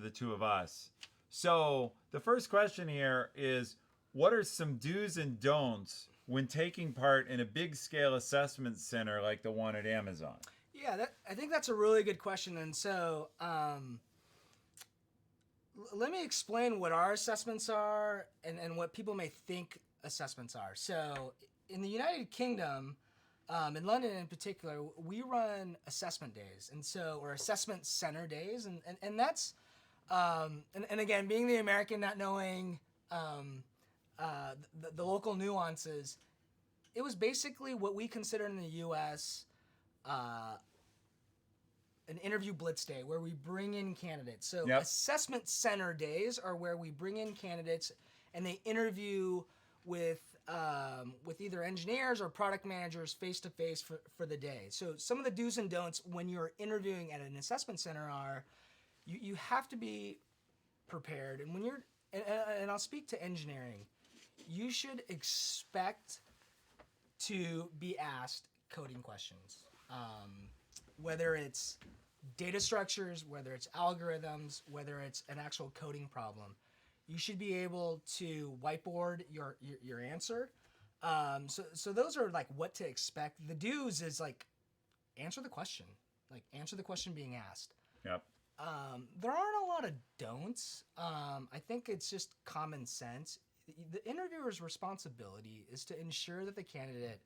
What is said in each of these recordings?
the two of us. So the first question here is, what are some do's and don'ts when taking part in a big scale assessment center like the one at Amazon? Yeah, I think that's a really good question. And so let me explain what our assessments are and what people may think assessments are. So in the United Kingdom, in London in particular, we run assessment days, or assessment center days, and that's and again, being the American, not knowing the local nuances, it was basically what we consider in the U.S. An interview blitz day where we bring in candidates. So assessment center days are where we bring in candidates and they interview with either engineers or product managers face to face for the day. So some of the do's and don'ts when you're interviewing at an assessment center are you have to be prepared. And when you're and I'll speak to engineering, you should expect to be asked coding questions. Whether it's data structures, whether it's algorithms, whether it's an actual coding problem, you should be able to whiteboard your answer. So those are like what to expect. The do's is like answer the question being asked. Yep. There aren't a lot of don'ts. I think it's just common sense. The interviewer's responsibility is to ensure that the candidate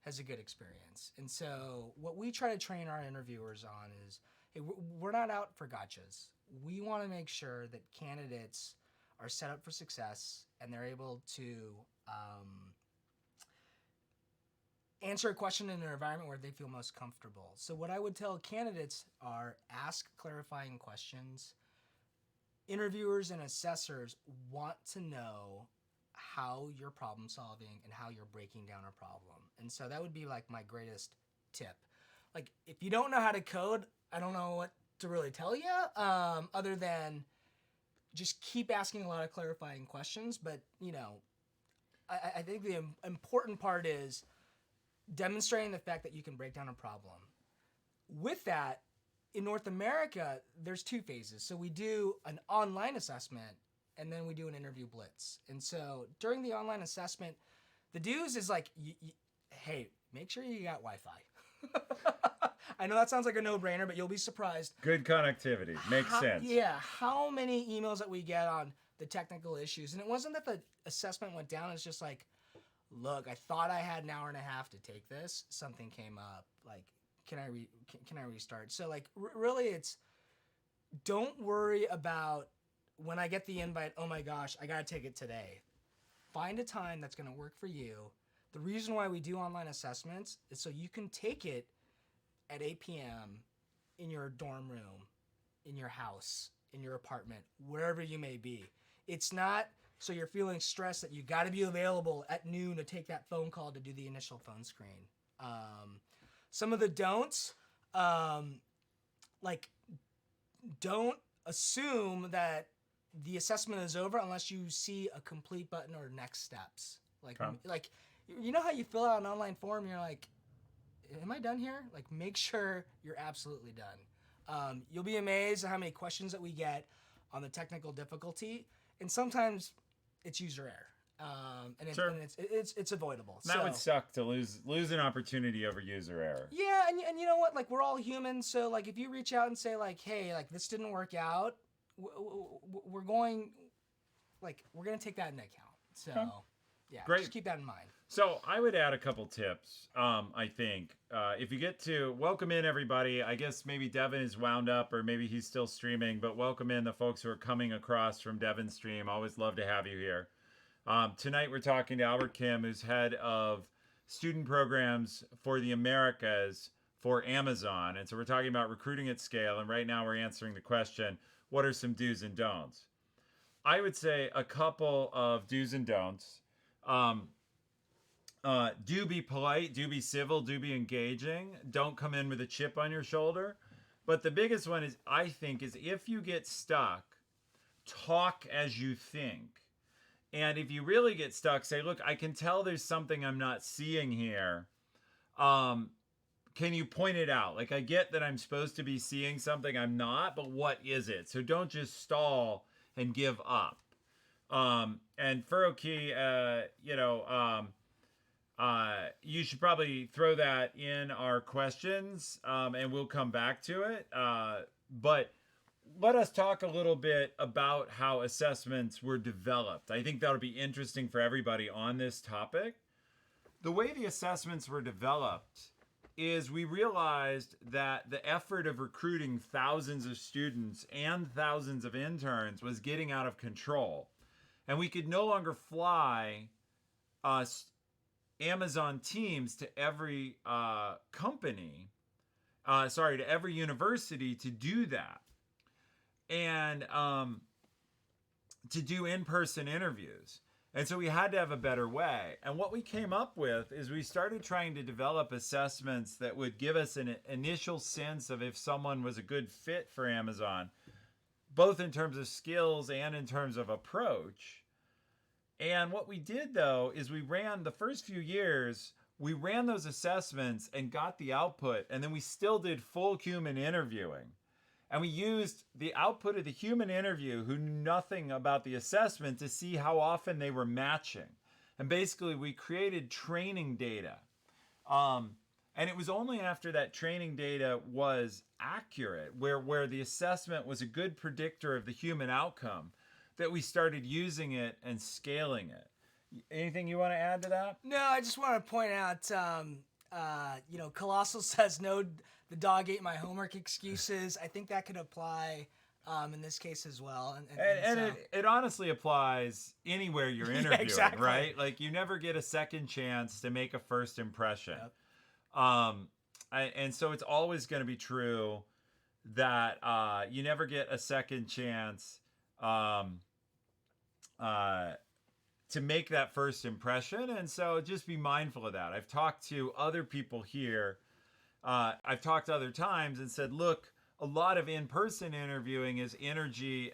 has a good experience. And so what we try to train our interviewers on is, hey, we're not out for gotchas. We want to make sure that candidates are set up for success and they're able to answer a question in an environment where they feel most comfortable. So what I would tell candidates are ask clarifying questions. Interviewers and assessors want to know how you're problem solving and how you're breaking down a problem. And so that would be like my greatest tip. Like if you don't know how to code, I don't know what to really tell you other than just keep asking a lot of clarifying questions. But, I think the important part is demonstrating the fact that you can break down a problem. With that, in North America, there's two phases. So we do an online assessment and then we do an interview blitz. And so during the online assessment, the do's is like, hey, make sure you got Wi-Fi. I know that sounds like a no-brainer, but you'll be surprised. Good connectivity. Makes sense. Yeah, how many emails that we get on the technical issues. And it wasn't that the assessment went down. It's just like, look, I thought I had an hour and a half to take this. Something came up. Like, can I restart? So like, really it's, don't worry about when I get the invite, oh my gosh, I got to take it today. Find a time that's going to work for you. The reason why we do online assessments is so you can take it at 8 p.m. in your dorm room, in your house, in your apartment, wherever you may be. It's not so you're feeling stressed that you got to be available at noon to take that phone call to do the initial phone screen. Some of the don'ts, like don't assume that the assessment is over unless you see a complete button or next steps. Like you know how you fill out an online form and you're like, am I done here? Like make sure you're absolutely done. You'll be amazed at how many questions that we get on the technical difficulty, and sometimes it's user error. And it's avoidable. That would suck to lose an opportunity over user error. Yeah, and you know what? Like we're all human, so like if you reach out and say like, hey, like this didn't work out, we're going to take that into account. So yeah, great. Just keep that in mind. So I would add a couple tips. I think if you get to welcome in everybody, I guess maybe Devin is wound up or maybe he's still streaming, but welcome in the folks who are coming across from Devin's stream. Always love to have you here. Tonight we're talking to Albert Kim, who's head of student programs for the Americas for Amazon. And so we're talking about recruiting at scale. And right now we're answering the question, what are some do's and don'ts? I would say a couple of do's and don'ts. Do be polite, do be civil, do be engaging. Don't come in with a chip on your shoulder. But the biggest one is, I think, is if you get stuck, talk as you think. And if you really get stuck, say, look, I can tell there's something I'm not seeing here. Can can you point it out? Like, I get that I'm supposed to be seeing something I'm not, but what is it? So don't just stall and give up. And Furuki, you should probably throw that in our questions, and we'll come back to it. But let us talk a little bit about how assessments were developed. I think that'll be interesting for everybody on this topic. The way the assessments were developed is we realized that the effort of recruiting thousands of students and thousands of interns was getting out of control. And we could no longer fly Amazon teams to every to every university to do that. And to do in-person interviews. And so we had to have a better way. And what we came up with is we started trying to develop assessments that would give us an initial sense of if someone was a good fit for Amazon, both in terms of skills and in terms of approach. And what we did, though, is we ran the first few years, we ran those assessments and got the output, and then we still did full human interviewing. And we used the output of the human interview, who knew nothing about the assessment, to see how often they were matching. And basically, we created training data. And it was only after that training data was accurate, where the assessment was a good predictor of the human outcome, that we started using it and scaling it. Anything you want to add to that? No, I just want to point out, Colossal says no. The dog ate my homework excuses. I think that could apply in this case as well. And it honestly applies anywhere you're interviewing, exactly. Right? Like, you never get a second chance to make a first impression. Yep. And so it's always going to be true that you never get a second chance to make that first impression. And so just be mindful of that. I've talked to other people here. I've talked other times and said, look, a lot of in-person interviewing is energy